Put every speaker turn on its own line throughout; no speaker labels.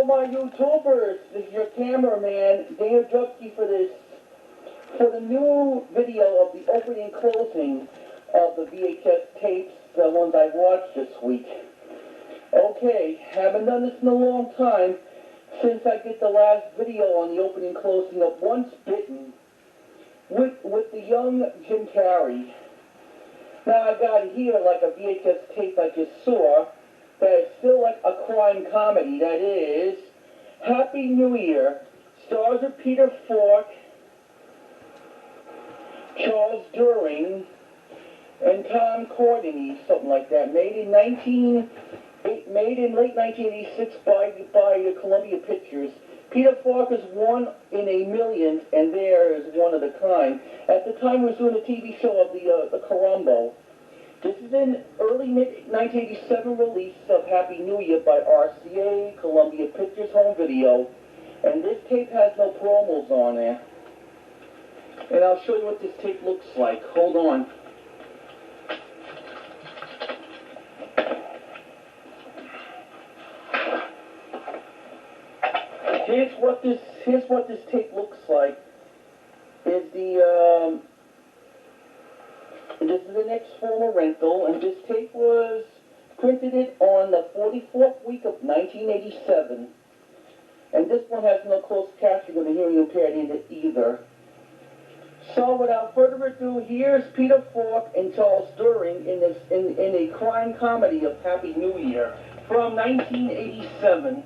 my YouTubers, this is your cameraman, Dana Drupke for the new video of the opening and closing of the VHS tapes, the ones I watched this week. Okay, haven't done this in a long time, since I did the last video on the opening and closing of Once Bitten with the young Jim Carrey. Now I got here like a VHS tape I just saw that is still like a crime comedy. That is Happy New Year. Stars of Peter Falk, Charles Durning, and Tom Courtenay, something like that. Made in late 1986 by Columbia Pictures. Peter Falk is one in a million, and there is one of a kind. At the time, he was doing a TV show of the Columbo. This is an early mid-1987 release of Happy New Year by RCA, Columbia Pictures Home Video, and this tape has no promos on there. And I'll show you what this tape looks like. Hold on. Here's what this tape looks like. This is an ex-former rental, and this tape was printed on the 44th week of 1987. And this one has no closed captioning of the hearing impaired in it either. So without further ado, here's Peter Falk and Charles Durning in a crime comedy of Happy New Year from 1987.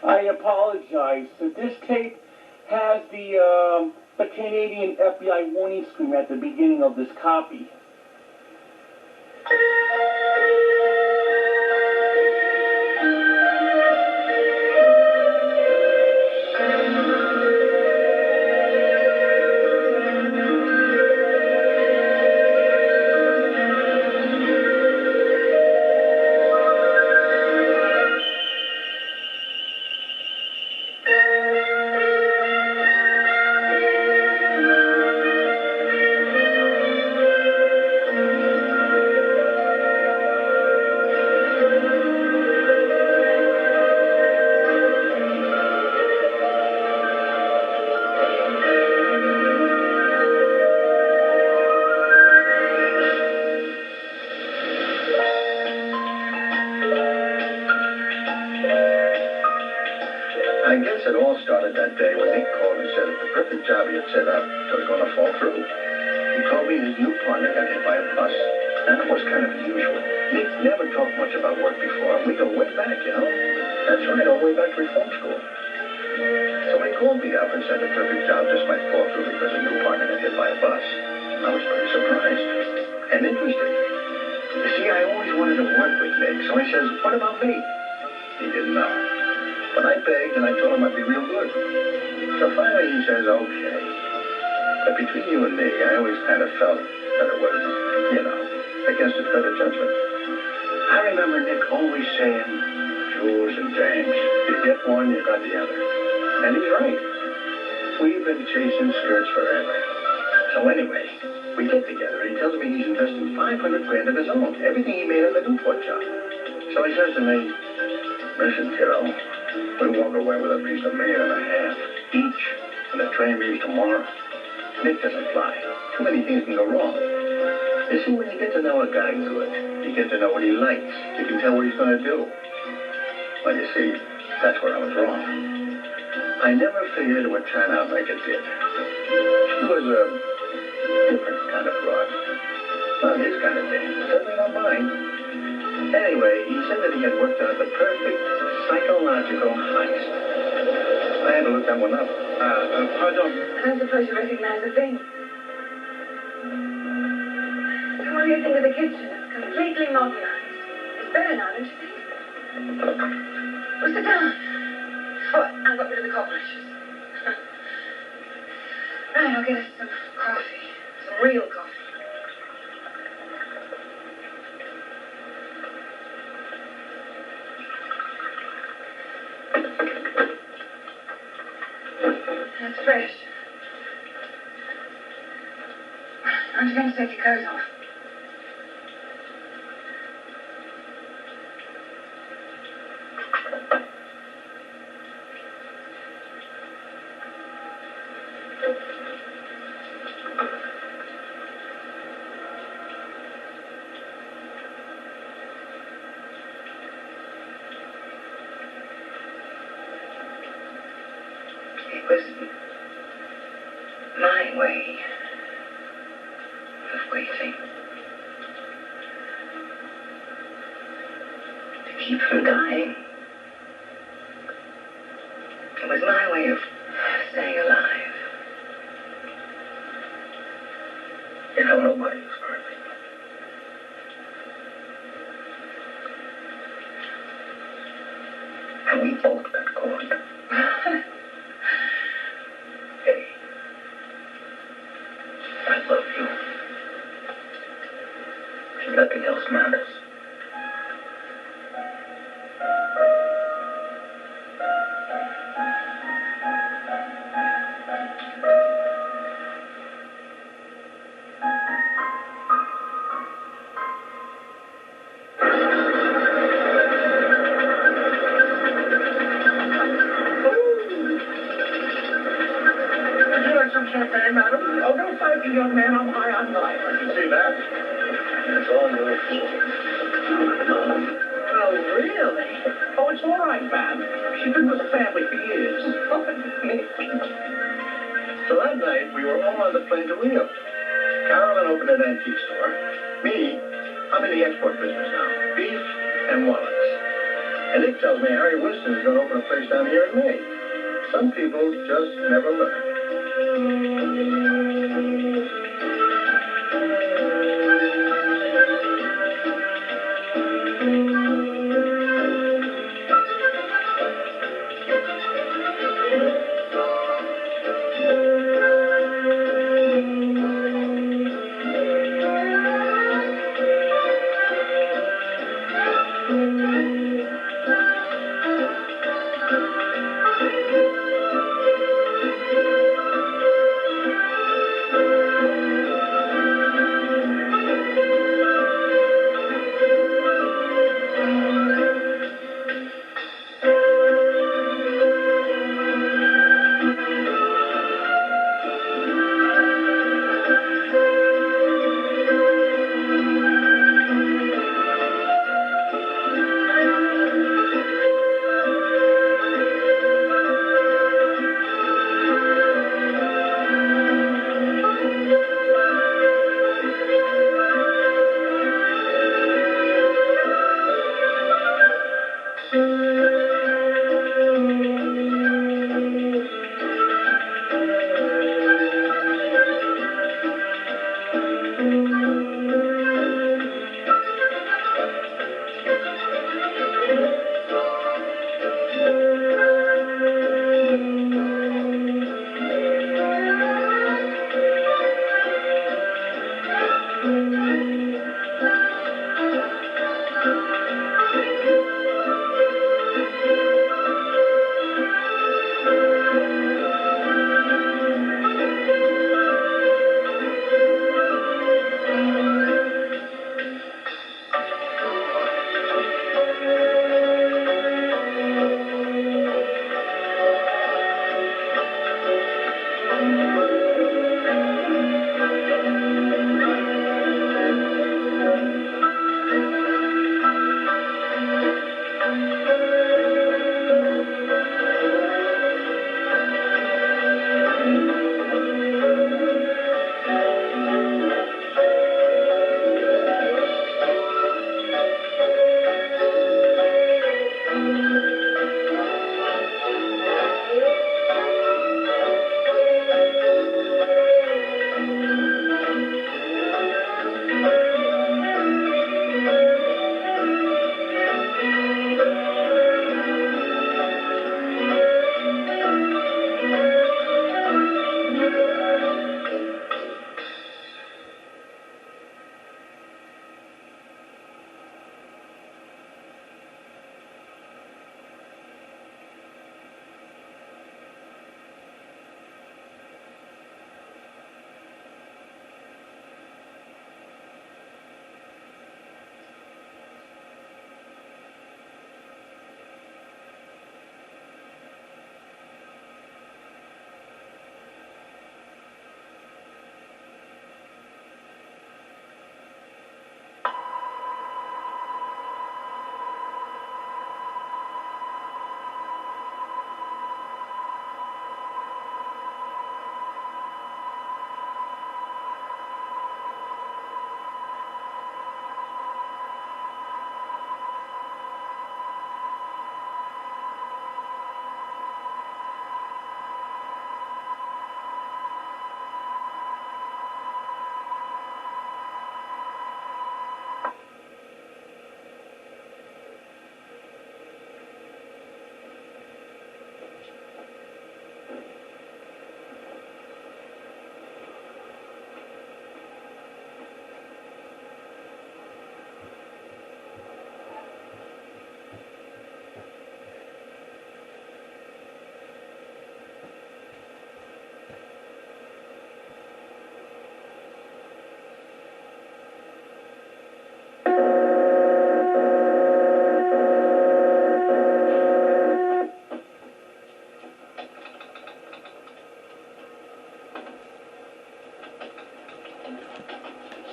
I apologize. So this tape has the Canadian FBI warning screen at the beginning of this copy.
I guess it all started that day when Nick called and said that the perfect job he had set up was going to fall through. He told me his new partner got hit by a bus, and that was kind of unusual. Nick never talked much about work before, and we go way back, you know? That's right, all the way back to reform school. So when he called me up and said the perfect job just might fall through because a new partner got hit by a bus, I was pretty surprised and interested. You see, I always wanted to work with Nick, so I says, what about me? He didn't know. But I begged and I told him I'd be real good. So finally he says, okay. But between you and me, I always kind of felt that it was, you know, against his better judgment. I remember Nick always saying, Jules and James, you get one, you got the other. And he's right. We've been chasing skirts forever. So anyway, we get together and he tells me he's investing $500 grand of his own, everything he made on the Newport job. So he says to me, listen, kiddo, we walk away with at least $1.5 million each, and the train leaves tomorrow. Nick doesn't fly. Too many things can go wrong. You see, when you get to know a guy good, you get to know what he likes. You can tell what he's going to do. Well, you see, that's where I was wrong. I never figured it would turn out like it did. She was a different kind of broad. Not his kind of thing. Certainly not mine. Anyway, he said that he had worked out the perfect psychological heist. I had to look that one up. Pardon?
I don't suppose you recognize the thing. So what do you think of the kitchen? It's completely modernized. It's better now, don't you think? Well, sit down. Oh, I got rid of the cockroaches. Right, I'll get us some coffee. Some real coffee. That's fresh. Aren't you going to take your coat off? It was my way of waiting to keep from dying. It was my way of staying alive.
You know, nobody was hurting. And we both got caught. Hey, I love you. And nothing else matters.
Champagne, madam? Oh, don't thank you, young man. I'm high on life.
I can see that. It's all your fault.
Oh, really? Oh, it's all right, ma'am. She's been with the family for years.
So that night, we were all on the plane to Rio. Carolyn opened an antique store. Me, I'm in the export business now. Beef and wallets. And Nick tells me Harry Winston is going to open a place down here in May. Some people just never learn.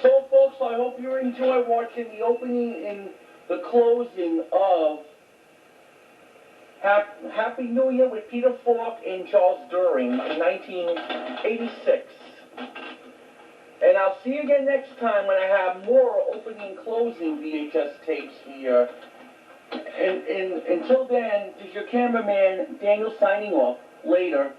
So, folks, I hope you enjoy watching the opening and the closing of Happy New Year with Peter Falk and Charles Durning in 1986. And I'll see you again next time when I have more opening and closing VHS tapes here. And until then, this is your cameraman, Daniel, signing off. Later.